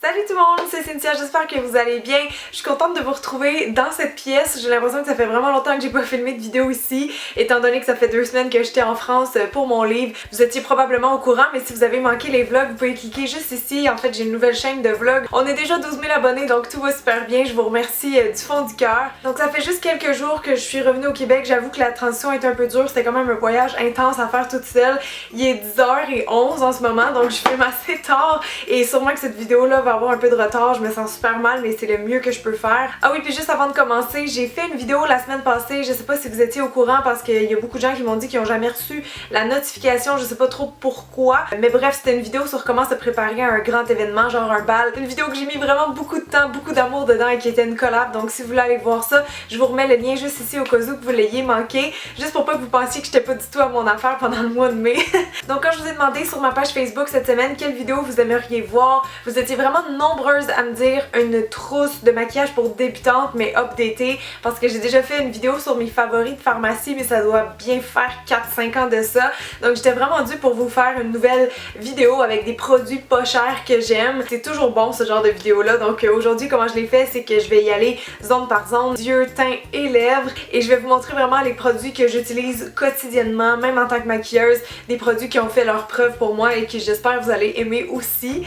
Salut tout le monde, c'est Cynthia, j'espère que vous allez bien. Je suis contente de vous retrouver dans cette pièce. J'ai l'impression que ça fait vraiment longtemps que j'ai pas filmé de vidéo ici, étant donné que ça fait 2 semaines que j'étais en France pour mon livre. Vous étiez probablement au courant, mais si vous avez manqué les vlogs, vous pouvez cliquer juste ici. En fait, j'ai une nouvelle chaîne de vlogs. On est déjà 12 000 abonnés, donc tout va super bien. Je vous remercie du fond du cœur. Donc ça fait juste quelques jours que je suis revenue au Québec. J'avoue que la transition est un peu dure. C'était quand même un voyage intense à faire toute seule. Il est 10h11 en ce moment, donc je filme assez tard et sûrement que cette vidéo-là va avoir un peu de retard. Je me sens super mal, mais c'est le mieux que je peux faire. Ah oui, puis juste avant de commencer, j'ai fait une vidéo la semaine passée. Je sais pas si vous étiez au courant parce qu'il y a beaucoup de gens qui m'ont dit qu'ils ont jamais reçu la notification. Je sais pas trop pourquoi. Mais bref, c'était une vidéo sur comment se préparer à un grand événement, genre un bal. Une vidéo que j'ai mis vraiment beaucoup de temps, beaucoup d'amour dedans et qui était une collab. Donc si vous voulez aller voir ça, je vous remets le lien juste ici au cas où que vous l'ayez manqué. Juste pour pas que vous pensiez que j'étais pas du tout à mon affaire pendant le mois de mai. Donc quand je vous ai demandé sur ma page Facebook cette semaine quelle vidéo vous aimeriez voir, vous étiez vraiment nombreuses à me dire une trousse de maquillage pour débutantes mais updatée, parce que j'ai déjà fait une vidéo sur mes favoris de pharmacie, mais ça doit bien faire 4-5 ans de ça. Donc j'étais vraiment due pour vous faire une nouvelle vidéo avec des produits pas chers que j'aime. C'est toujours bon ce genre de vidéo là. Donc aujourd'hui comment je l'ai fait, c'est que je vais y aller zone par zone, yeux, teint et lèvres, et je vais vous montrer vraiment les produits que j'utilise quotidiennement, même en tant que maquilleuse, des produits qui ont fait leur preuve pour moi et que j'espère vous allez aimer aussi.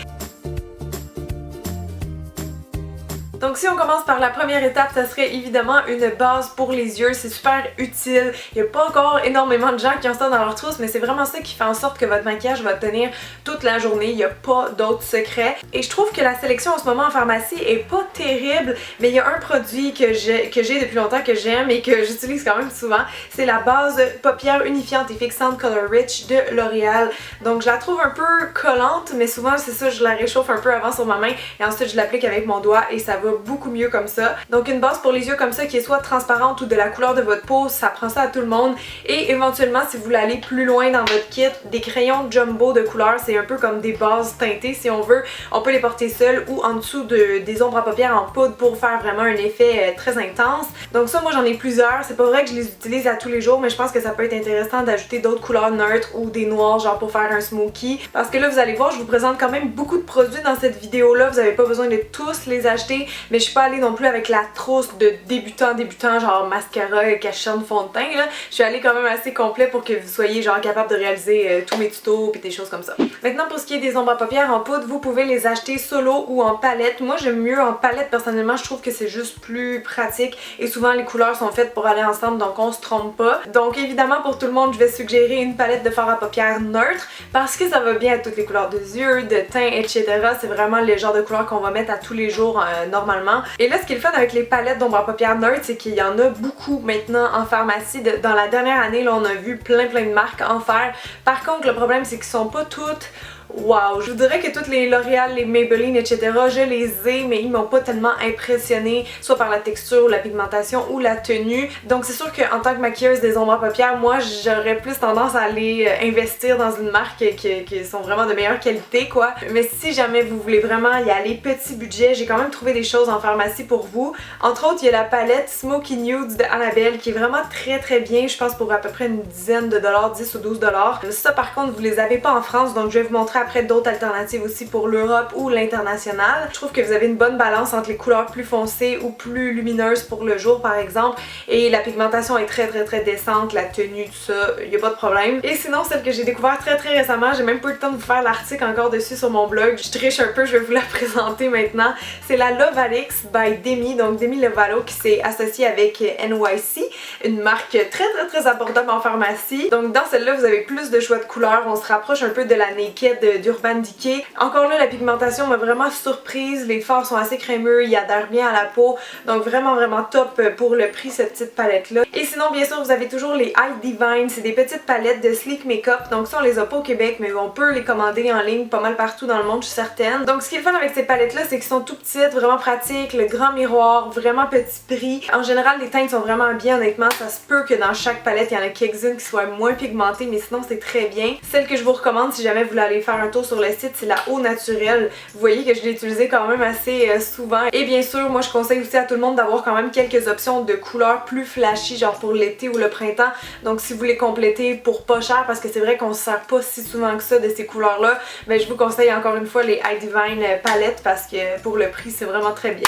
Donc si on commence par la première étape, ça serait évidemment une base pour les yeux. C'est super utile. Il n'y a pas encore énormément de gens qui ont ça dans leur trousse, mais c'est vraiment ça qui fait en sorte que votre maquillage va tenir toute la journée. Il n'y a pas d'autres secrets. Et je trouve que la sélection en ce moment en pharmacie est pas terrible, mais il y a un produit que j'ai depuis longtemps que j'aime et que j'utilise quand même souvent. C'est la base paupières unifiante et fixante Color Rich de L'Oréal. Donc je la trouve un peu collante, mais souvent c'est ça, je la réchauffe un peu avant sur ma main et ensuite je l'applique avec mon doigt et ça va beaucoup mieux comme ça. Donc une base pour les yeux comme ça qui est soit transparente ou de la couleur de votre peau, ça prend ça à tout le monde. Et éventuellement si vous voulez aller plus loin dans votre kit, des crayons jumbo de couleur, c'est un peu comme des bases teintées si on veut. On peut les porter seuls ou en dessous des ombres à paupières en poudre pour faire vraiment un effet très intense. Donc ça moi j'en ai plusieurs, c'est pas vrai que je les utilise à tous les jours, mais je pense que ça peut être intéressant d'ajouter d'autres couleurs neutres ou des noirs genre pour faire un smoky. Parce que là vous allez voir, je vous présente quand même beaucoup de produits dans cette vidéo là, vous avez pas besoin de tous les acheter, mais je suis pas allée non plus avec la trousse de débutant genre mascara, cachet, fond de teint là. Je suis allée quand même assez complet pour que vous soyez genre capable de réaliser tous mes tutos et des choses comme ça. Maintenant pour ce qui est des ombres à paupières en poudre, vous pouvez les acheter solo ou en palette. Moi j'aime mieux en palette personnellement, je trouve que c'est juste plus pratique et souvent les couleurs sont faites pour aller ensemble donc on se trompe pas. Donc évidemment pour tout le monde je vais suggérer une palette de fard à paupières neutre parce que ça va bien à toutes les couleurs de yeux, de teint, etc. C'est vraiment le genre de couleur qu'on va mettre à tous les jours normalement. Et là ce qui est le fun avec les palettes d'ombre à paupières neutres, c'est qu'il y en a beaucoup maintenant en pharmacie. Dans la dernière année là on a vu plein de marques en faire. Par contre le problème c'est qu'ils sont pas toutes wow, je vous dirais que toutes les L'Oréal, les Maybelline, etc. je les ai, mais ils m'ont pas tellement impressionné, soit par la texture, ou la pigmentation, ou la tenue. Donc c'est sûr qu'en tant que maquilleuse des ombres à paupières, moi j'aurais plus tendance à aller investir dans une marque qui sont vraiment de meilleure qualité quoi. Mais si jamais vous voulez vraiment y aller petit budget, j'ai quand même trouvé des choses en pharmacie pour vous. Entre autres, il y a la palette Smoky Nude de Annabelle qui est vraiment très bien, je pense pour à peu près une dizaine de dollars, 10 ou 12 dollars. Ça par contre vous les avez pas en France, donc je vais vous montrer après d'autres alternatives aussi pour l'Europe ou l'international. Je trouve que vous avez une bonne balance entre les couleurs plus foncées ou plus lumineuses pour le jour par exemple, et la pigmentation est très décente, la tenue, tout ça, il n'y a pas de problème. Et sinon celle que j'ai découvert très récemment, j'ai même pas eu le temps de vous faire l'article encore dessus sur mon blog, je triche un peu, je vais vous la présenter maintenant. C'est la Love Alix by Demi, donc Demi Lovato qui s'est associée avec NYC, une marque très abordable en pharmacie. Donc dans celle-là vous avez plus de choix de couleurs, on se rapproche un peu de la Naked d'Urban Decay. Encore là la pigmentation m'a vraiment surprise, les fards sont assez crémeux, ils adhèrent bien à la peau, donc vraiment top pour le prix cette petite palette là. Et sinon bien sûr vous avez toujours les Eye Divine, c'est des petites palettes de sleek makeup, donc ça on les a pas au Québec mais on peut les commander en ligne pas mal partout dans le monde je suis certaine. Donc ce qui est le fun avec ces palettes là c'est qu'ils sont tout petites, vraiment pratiques, le grand miroir, vraiment petit prix. En général les teintes sont vraiment bien honnêtement, ça se peut que dans chaque palette il y en a quelques-unes qui soient moins pigmentées mais sinon c'est très bien. Celle que je vous recommande si jamais vous voulez aller faire faire un tour sur le site, c'est la eau naturelle. Vous voyez que je l'ai utilisée quand même assez souvent. Et bien sûr, moi je conseille aussi à tout le monde d'avoir quand même quelques options de couleurs plus flashy, genre pour l'été ou le printemps. Donc si vous voulez compléter pour pas cher, parce que c'est vrai qu'on se sert pas si souvent que ça de ces couleurs-là, mais je vous conseille encore une fois les High Divine palettes parce que pour le prix, c'est vraiment très bien.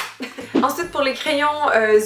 Ensuite, pour les crayons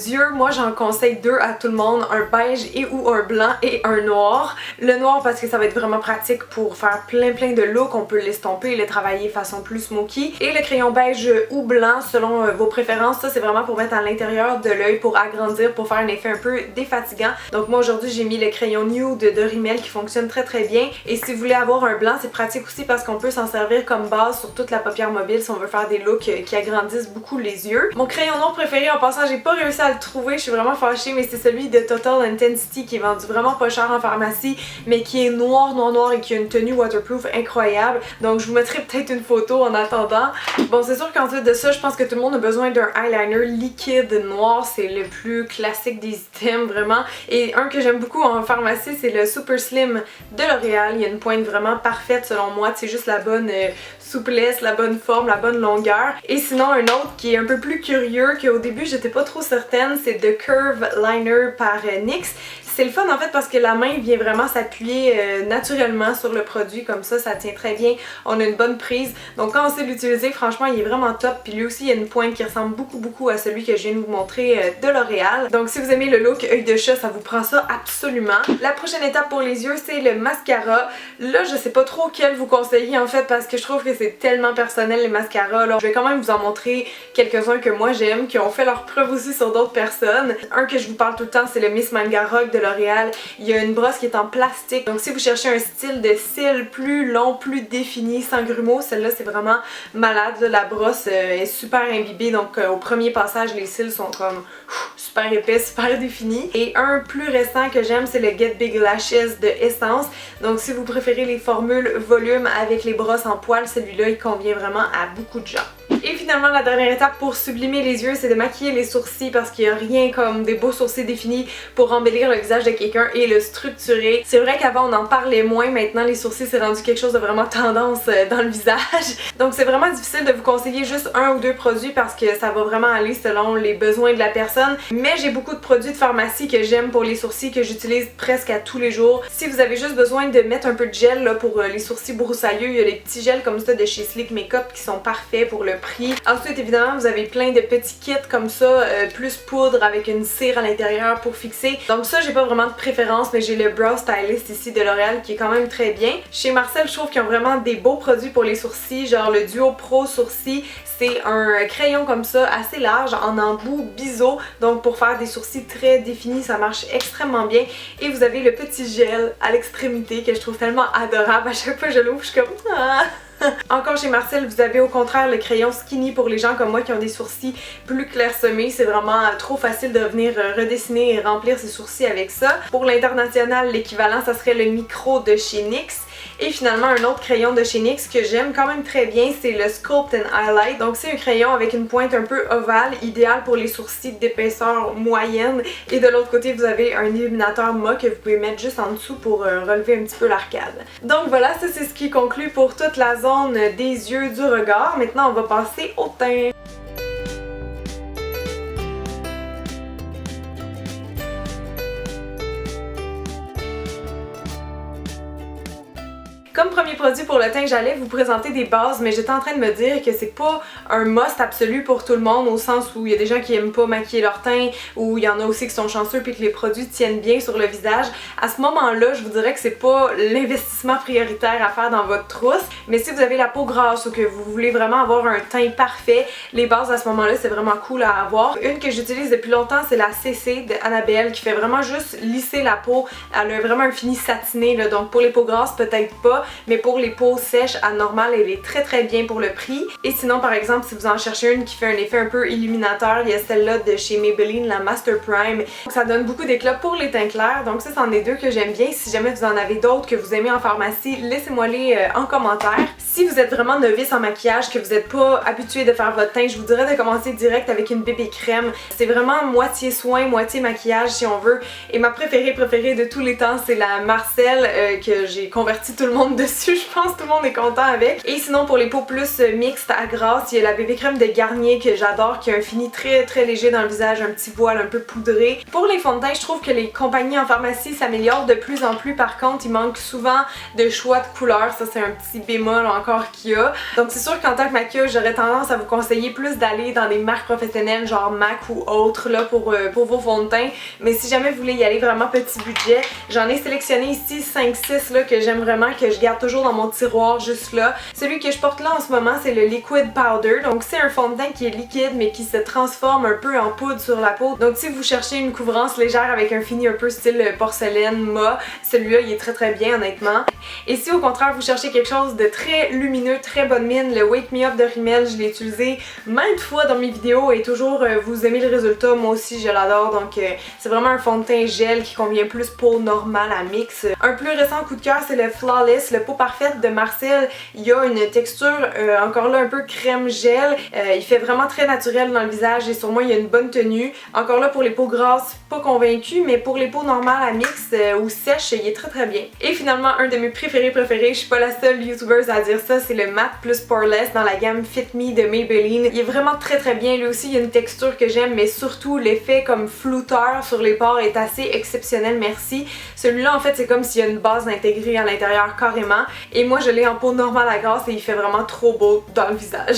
yeux, moi j'en conseille deux à tout le monde, un beige et ou un blanc et un noir. Le noir parce que ça va être vraiment pratique pour faire plein de looks, on peut l'estomper et le travailler façon plus smoky. Et le crayon beige ou blanc selon vos préférences, ça c'est vraiment pour mettre à l'intérieur de l'œil, pour agrandir, pour faire un effet un peu défatigant. Donc moi aujourd'hui j'ai mis le crayon nude de Rimmel qui fonctionne très bien. Et si vous voulez avoir un blanc, c'est pratique aussi parce qu'on peut s'en servir comme base sur toute la paupière mobile si on veut faire des looks qui agrandissent beaucoup les yeux. Mon crayon noir préféré, en passant, j'ai pas réussi à le trouver, je suis vraiment fâchée, mais c'est celui de Total Intensity qui est vendu vraiment pas cher en pharmacie, mais qui est noir et qui a une tenue waterproof incroyable. Donc je vous mettrai peut-être une photo en attendant. Bon, c'est sûr qu'ensuite de ça, je pense que tout le monde a besoin d'un eyeliner liquide noir, c'est le plus classique des items vraiment. Et un que j'aime beaucoup en pharmacie, c'est le Super Slim de L'Oréal. Il y a une pointe vraiment parfaite selon moi, c'est juste la bonne souplesse, la bonne forme, la bonne longueur. Et sinon un autre qui est un peu plus curieux, qu'au début j'étais pas trop certaine, c'est The Curve Liner par NYX. C'est le fun en fait parce que la main vient vraiment s'appuyer naturellement sur le produit, comme ça tient très bien, on a une bonne prise. Donc quand on sait l'utiliser, franchement il est vraiment top. Puis lui aussi il y a une pointe qui ressemble beaucoup à celui que je viens de vous montrer de L'Oréal. Donc si vous aimez le look œil de chat, ça vous prend ça absolument. La prochaine étape pour les yeux, c'est le mascara. Là je sais pas trop quel vous conseiller en fait parce que je trouve que c'est tellement personnel les mascaras. Là. Je vais quand même vous en montrer quelques-uns que moi j'aime, qui ont fait leur preuve aussi sur d'autres personnes. Un que je vous parle tout le temps, c'est le Miss Manga Rock de L'Oréal. Il y a une brosse qui est en plastique, donc si vous cherchez un style de cils plus long, plus défini, sans grumeaux, celle-là c'est vraiment malade. Là, la brosse est super imbibée, donc au premier passage les cils sont comme super épais, super définis. Et un plus récent que j'aime, c'est le Get Big Lashes de Essence. Donc si vous préférez les formules volume avec les brosses en poils, celui-là il convient vraiment à beaucoup de gens. Et finalement, la dernière étape pour sublimer les yeux, c'est de maquiller les sourcils parce qu'il n'y a rien comme des beaux sourcils définis pour embellir le visage de quelqu'un et le structurer. C'est vrai qu'avant on en parlait moins, maintenant les sourcils c'est rendu quelque chose de vraiment tendance dans le visage. Donc c'est vraiment difficile de vous conseiller juste un ou deux produits parce que ça va vraiment aller selon les besoins de la personne. Mais j'ai beaucoup de produits de pharmacie que j'aime pour les sourcils, que j'utilise presque à tous les jours. Si vous avez juste besoin de mettre un peu de gel là, pour les sourcils broussailleux, il y a des petits gels comme ça de chez Sleek Makeup qui sont parfaits pour le prix. Ensuite évidemment vous avez plein de petits kits comme ça, plus poudre avec une cire à l'intérieur pour fixer. Donc ça j'ai pas vraiment de préférence, mais j'ai le Brow Stylist ici de L'Oréal qui est quand même très bien. Chez Marcel je trouve qu'ils ont vraiment des beaux produits pour les sourcils, genre le Duo Pro Sourcils. C'est un crayon comme ça assez large en embout biseau, donc pour faire des sourcils très définis ça marche extrêmement bien. Et vous avez le petit gel à l'extrémité que je trouve tellement adorable. À chaque fois que je l'ouvre je suis comme ah! Encore chez Marcel, vous avez au contraire le crayon skinny pour les gens comme moi qui ont des sourcils plus clairsemés. C'est vraiment trop facile de venir redessiner et remplir ses sourcils avec ça. Pour l'international, l'équivalent, ça serait le micro de chez NYX. Et finalement, un autre crayon de chez NYX que j'aime quand même très bien, c'est le Sculpt and Highlight. Donc c'est un crayon avec une pointe un peu ovale, idéal pour les sourcils d'épaisseur moyenne. Et de l'autre côté, vous avez un illuminateur mat que vous pouvez mettre juste en dessous pour relever un petit peu l'arcade. Donc voilà, ça c'est ce qui conclut pour toute la zone des yeux, du regard. Maintenant, on va passer au teint. Comme premier produit pour le teint, j'allais vous présenter des bases, mais j'étais en train de me dire que c'est pas un must absolu pour tout le monde, au sens où il y a des gens qui aiment pas maquiller leur teint, ou il y en a aussi qui sont chanceux puis que les produits tiennent bien sur le visage. À ce moment-là, je vous dirais que c'est pas l'investissement prioritaire à faire dans votre trousse, mais si vous avez la peau grasse ou que vous voulez vraiment avoir un teint parfait, les bases à ce moment-là, c'est vraiment cool à avoir. Une que j'utilise depuis longtemps, c'est la CC de Annabelle qui fait vraiment juste lisser la peau. Elle a vraiment un fini satiné, là, donc pour les peaux grasses, peut-être pas, mais pour les peaux sèches à normal, elle est très bien pour le prix. Et sinon par exemple si vous en cherchez une qui fait un effet un peu illuminateur, il y a celle-là de chez Maybelline, la Master Prime. Ça donne beaucoup d'éclat pour les teints clairs, donc ça c'en est deux que j'aime bien. Si jamais vous en avez d'autres que vous aimez en pharmacie, laissez-moi les en commentaire. Si vous êtes vraiment novice en maquillage, que vous n'êtes pas habitué de faire votre teint, je vous dirais de commencer direct avec une bébé crème. C'est vraiment moitié soin, moitié maquillage si on veut. Et ma préférée de tous les temps, c'est la Marcel que j'ai converti tout le monde dessus, je pense que tout le monde est content avec. Et sinon pour les peaux plus mixtes à grasse, il y a la bébé crème de Garnier que j'adore, qui a un fini très léger dans le visage, un petit voile un peu poudré. Pour les fonds de teint, je trouve que les compagnies en pharmacie s'améliorent de plus en plus. Par contre, il manque souvent de choix de couleurs, ça c'est un petit bémol encore qu'il y a. Donc c'est sûr qu'en tant que maquilleuse, j'aurais tendance à vous conseiller plus d'aller dans des marques professionnelles genre MAC ou autres là pour vos fonds de teint. Mais si jamais vous voulez y aller vraiment petit budget, j'en ai sélectionné ici 5-6 là que j'aime vraiment, que je garde toujours dans mon tiroir juste là. Celui que je porte là en ce moment, c'est le Liquid Powder. Donc c'est un fond de teint qui est liquide mais qui se transforme un peu en poudre sur la peau. Donc si vous cherchez une couvrance légère avec un fini un peu style porcelaine mat, celui-là il est très bien honnêtement. Et si au contraire vous cherchez quelque chose de très lumineux, très bonne mine, le Wake Me Up de Rimmel, je l'ai utilisé maintes fois dans mes vidéos et toujours vous aimez le résultat, moi aussi je l'adore. Donc c'est vraiment un fond de teint gel qui convient plus peau normale à mix. Un plus récent coup de cœur, c'est le Flawless, le peau parfaite de Marcel. Il y a une texture encore là un peu crème gel. Il fait vraiment très naturel dans le visage et sur moi il y a une bonne tenue. Encore là pour les peaux grasses, pas convaincue, mais pour les peaux normales à mix ou sèches, il est très bien. Et finalement un de mes préférés, je suis pas la seule youtubeuse à dire ça, c'est le Matte plus Poreless dans la gamme Fit Me de Maybelline. Il est vraiment très bien, lui aussi il y a une texture que j'aime, mais surtout l'effet comme flouteur sur les pores est assez exceptionnel, merci. Celui-là en fait c'est comme s'il y a une base intégrée à l'intérieur carrément, et moi je l'ai en peau normale à grasse et il fait vraiment trop beau dans le visage.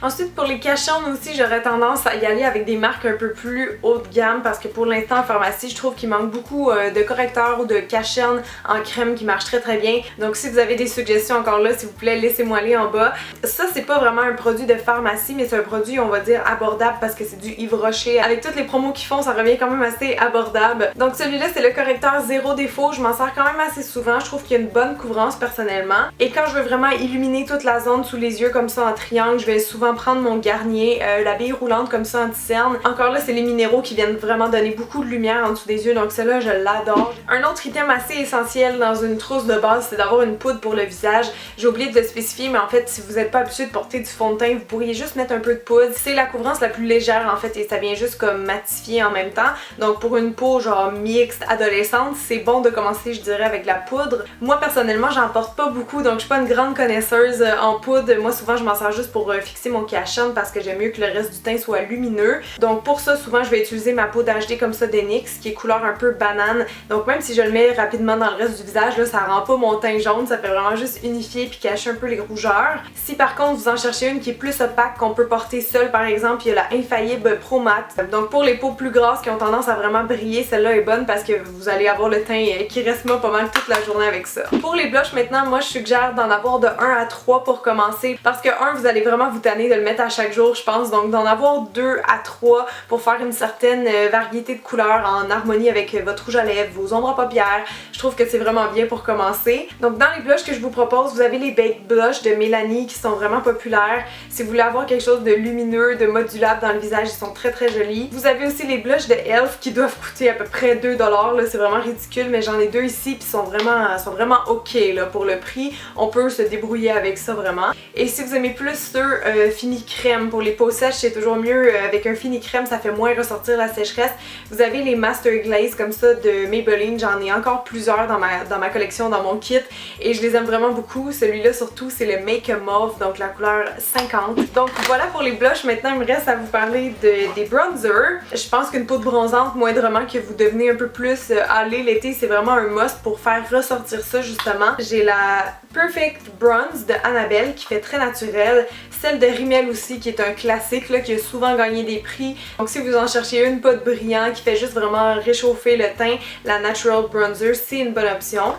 Ensuite pour les cachernes aussi, j'aurais tendance à y aller avec des marques un peu plus haut de gamme parce que pour l'instant en pharmacie je trouve qu'il manque beaucoup de correcteurs ou de cachernes en crème qui marchent très bien. Donc si vous avez des suggestions encore là, s'il vous plaît laissez-moi les en bas. Ça c'est pas vraiment un produit de pharmacie mais c'est un produit on va dire abordable parce que c'est du Yves Rocher. Avec toutes les promos qu'ils font ça revient quand même assez abordable. Donc celui-là c'est le correcteur zéro défaut, je m'en sers quand même assez souvent, je trouve qu'il y a une bonne couvrance personnellement. Et quand je veux vraiment illuminer toute la zone sous les yeux comme ça en triangle, je vais souvent prendre mon Garnier, la bille roulante comme ça anti-cerne. Encore là c'est les minéraux qui viennent vraiment donner beaucoup de lumière en dessous des yeux, donc celle-là je l'adore. Un autre item assez essentiel dans une trousse de base, c'est d'avoir une poudre pour le visage. J'ai oublié de le spécifier mais en fait si vous n'êtes pas habitué de porter du fond de teint, vous pourriez juste mettre un peu de poudre. C'est la couvrance la plus légère en fait et ça vient juste comme matifier en même temps. Donc pour une peau genre mixte, adolescente, c'est bon de commencer je dirais avec la poudre. Moi personnellement j'en porte pas beaucoup donc je suis pas une grande connaisseuse en poudre. Moi souvent je m'en sers juste pour fixer mon cache-œil parce que j'aime mieux que le reste du teint soit lumineux. Donc pour ça souvent je vais utiliser ma poudre HD comme ça d'Enix qui est couleur un peu banane. Donc même si je le mets rapidement dans le reste du visage là, ça rend pas mon teint jaune, ça fait vraiment juste unifier puis cacher un peu les rougeurs. Si par contre vous en cherchez une qui est plus opaque qu'on peut porter seule par exemple, il y a la Infaillible Pro Matte. Donc pour les peaux plus grasses qui ont tendance à vraiment briller, celle-là est bonne parce que vous allez avoir le teint qui reste moi pas mal toute la journée avec ça. Pour les blushs maintenant, moi je suggère d'en avoir de 1 à 3 pour commencer parce que 1 vous allez vraiment vous tanner de le mettre à chaque jour je pense, donc d'en avoir 2 à 3 pour faire une certaine variété de couleurs en harmonie avec votre rouge à lèvres, vos ombres à paupières. Je trouve que c'est vraiment bien pour commencer. Donc dans les blushs que je vous propose, vous avez les Baked Blush de Mélanie qui sont vraiment populaires. Si vous voulez avoir quelque chose de lumineux, de modulable dans le visage, ils sont très jolis. Vous avez aussi les blushs de Elf qui doivent coûter à peu près 2$, là, c'est vraiment ridicule, mais j'en ai 2 ici puis sont vraiment ok là pour le prix. On peut se débrouiller avec ça vraiment. Et si vous aimez plus ceux fini crème, pour les peaux sèches c'est toujours mieux avec un fini crème, ça fait moins ressortir la sécheresse. Vous avez les Master Glaze comme ça de Maybelline, j'en ai encore plusieurs dans ma collection, dans mon kit et je les aime vraiment beaucoup. Celui-là surtout c'est le Make a Mauve, donc la couleur 50. Donc voilà pour les blushs. Maintenant il me reste à vous parler des bronzers. Je pense qu'une poudre bronzante moindrement que vous devenez un peu plus hâlé l'été, c'est vraiment un must pour faire ressortir ça justement. J'ai la Perfect Bronze de Annabelle qui fait très naturel. Celle de Rimmel aussi qui est un classique là, qui a souvent gagné des prix. Donc si vous en cherchez une pas de brillant qui fait juste vraiment réchauffer le teint, la Natural Bronzer c'est une bonne option.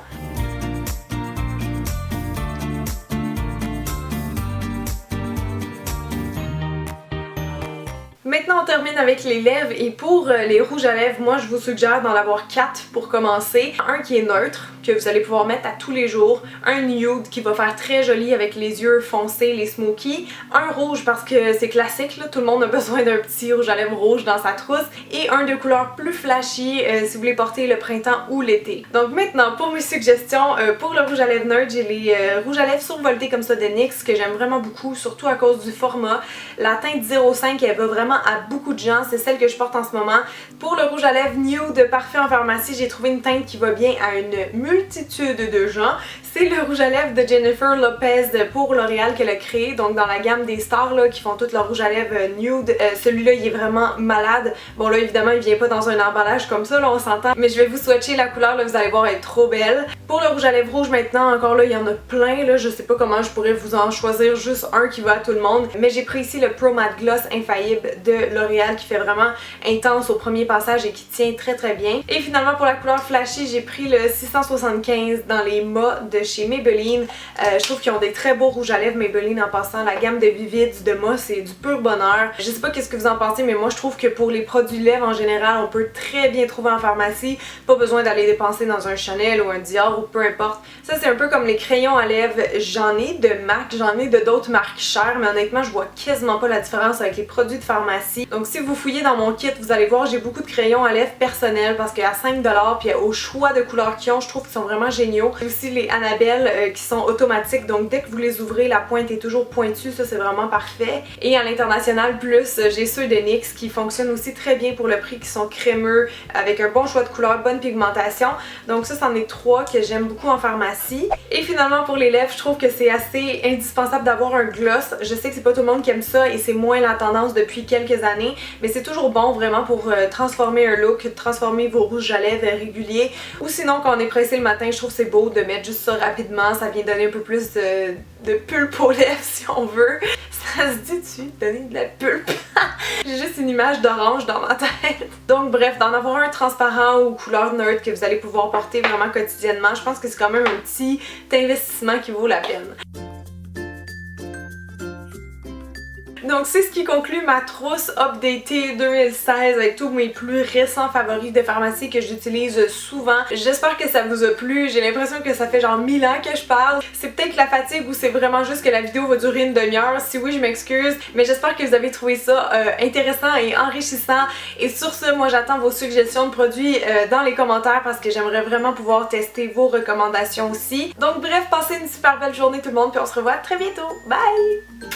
Maintenant on termine avec les lèvres et pour les rouges à lèvres, moi je vous suggère d'en avoir 4 pour commencer. Un qui est neutre, que vous allez pouvoir mettre à tous les jours, un nude qui va faire très joli avec les yeux foncés, les smoky, un rouge parce que c'est classique là, tout le monde a besoin d'un petit rouge à lèvres rouge dans sa trousse, et un de couleur plus flashy si vous voulez porter le printemps ou l'été. Donc maintenant pour mes suggestions, pour le rouge à lèvres neutre, j'ai les rouges à lèvres survoltés comme ça de NYX que j'aime vraiment beaucoup, surtout à cause du format. La teinte 05 elle va vraiment à beaucoup de gens, c'est celle que je porte en ce moment. Pour le rouge à lèvres nude parfait en pharmacie, j'ai trouvé une teinte qui va bien à une multitude de gens. C'est le rouge à lèvres de Jennifer Lopez pour L'Oréal qu'elle a créé, donc dans la gamme des stars là, qui font tout leur rouge à lèvres nude. Celui-là il est vraiment malade. Bon là évidemment il vient pas dans un emballage comme ça, là on s'entend, mais je vais vous swatcher la couleur, là vous allez voir elle est trop belle. Pour le rouge à lèvres rouge maintenant, encore là il y en a plein, là je sais pas comment je pourrais vous en choisir juste un qui va à tout le monde, mais j'ai pris ici le Pro Matte Gloss Infaillible de L'Oréal qui fait vraiment intense au premier passage et qui tient très très bien. Et finalement pour la couleur flashy, j'ai pris le 675 dans les mâts de chez Maybelline. Je trouve qu'ils ont des très beaux rouges à lèvres Maybelline en passant. La gamme de Vivid de mât c'est du pur bonheur. Je sais pas qu'est-ce que vous en pensez, mais moi je trouve que pour les produits lèvres en général on peut très bien trouver en pharmacie. Pas besoin d'aller dépenser dans un Chanel ou un Dior ou peu importe. Ça c'est un peu comme les crayons à lèvres. J'en ai de MAC, j'en ai de d'autres marques chères, mais honnêtement je vois quasiment pas la différence avec les produits de pharmacie. Donc si vous fouillez dans mon kit, vous allez voir j'ai beaucoup de crayons à lèvres personnels parce qu'à 5$ puis au choix de couleurs qu'ils ont, je trouve qu'ils sont vraiment géniaux. J'ai aussi les Annabelle qui sont automatiques, donc dès que vous les ouvrez, la pointe est toujours pointue, ça c'est vraiment parfait. Et à l'international plus, j'ai ceux de NYX qui fonctionnent aussi très bien pour le prix, qui sont crémeux, avec un bon choix de couleurs, bonne pigmentation. Donc ça c'en est 3 que j'aime beaucoup en pharmacie. Et finalement pour les lèvres, je trouve que c'est assez indispensable d'avoir un gloss. Je sais que c'est pas tout le monde qui aime ça et c'est moins la tendance depuis quelques années, mais c'est toujours bon vraiment pour transformer un look, transformer vos rouges à lèvres réguliers. Ou sinon quand on est pressé le matin, je trouve c'est beau de mettre juste ça rapidement, ça vient donner un peu plus de pulpe aux lèvres si on veut. Ça se dit-tu, donner de la pulpe? J'ai juste une image d'orange dans ma tête. Donc bref, d'en avoir un transparent ou couleur neutre que vous allez pouvoir porter vraiment quotidiennement, je pense que c'est quand même un petit investissement qui vaut la peine. Donc c'est ce qui conclut ma trousse updatée 2016 avec tous mes plus récents favoris de pharmacie que j'utilise souvent. J'espère que ça vous a plu, j'ai l'impression que ça fait genre 1000 ans que je parle. C'est peut-être la fatigue ou c'est vraiment juste que la vidéo va durer une demi-heure. Si oui, je m'excuse, mais j'espère que vous avez trouvé ça intéressant et enrichissant. Et sur ce, moi j'attends vos suggestions de produits dans les commentaires parce que j'aimerais vraiment pouvoir tester vos recommandations aussi. Donc bref, passez une super belle journée tout le monde puis on se revoit très bientôt. Bye!